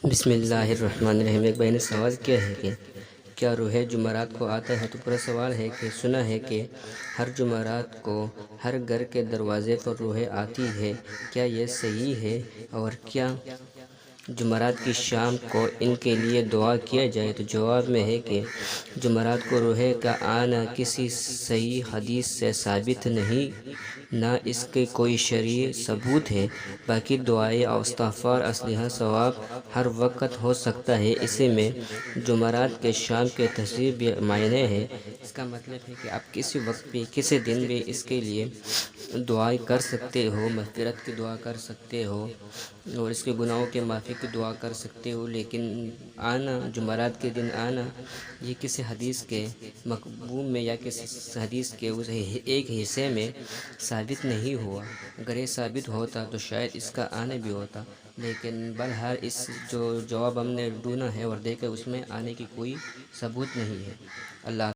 بسم اللہ الرحمن الرحیم۔ ایک بھائی نے سوال کیا ہے کہ کیا روح جمعرات کو آتا ہے؟ تو پورا سوال ہے کہ سنا ہے کہ ہر جمعرات کو ہر گھر کے دروازے پر روح آتی ہے، کیا یہ صحیح ہے؟ اور کیا جمعرات کی شام کو ان کے لیے دعا کیا جائے؟ تو جواب میں ہے کہ جمعرات کو روح کا آنا کسی صحیح حدیث سے ثابت نہیں، نہ اس کے کوئی شرعی ثبوت ہے۔ باقی دعائیں اور استغفار اصلحہ ثواب ہر وقت ہو سکتا ہے۔ اسی میں جمعرات کے شام کے تفسیر بھی معنی ہے۔ اس کا مطلب ہے کہ آپ کسی وقت بھی کسی دن بھی اس کے لیے دعائیں کر سکتے ہو، مغفرت کی دعا کر سکتے ہو اور اس کے گناہوں کے معافی کی دعا کر سکتے ہو، لیکن آنا جمعرات کے دن آنا یہ کسی حدیث کے مقبول میں یا کسی حدیث کے اس ایک حصے میں ثابت نہیں ہوا۔ اگر یہ ثابت ہوتا تو شاید اس کا آنا بھی ہوتا، لیکن بہرحال اس جو جواب ہم نے ڈھونڈا ہے اور دیکھا اس میں آنے کی کوئی ثبوت نہیں ہے۔ اللہ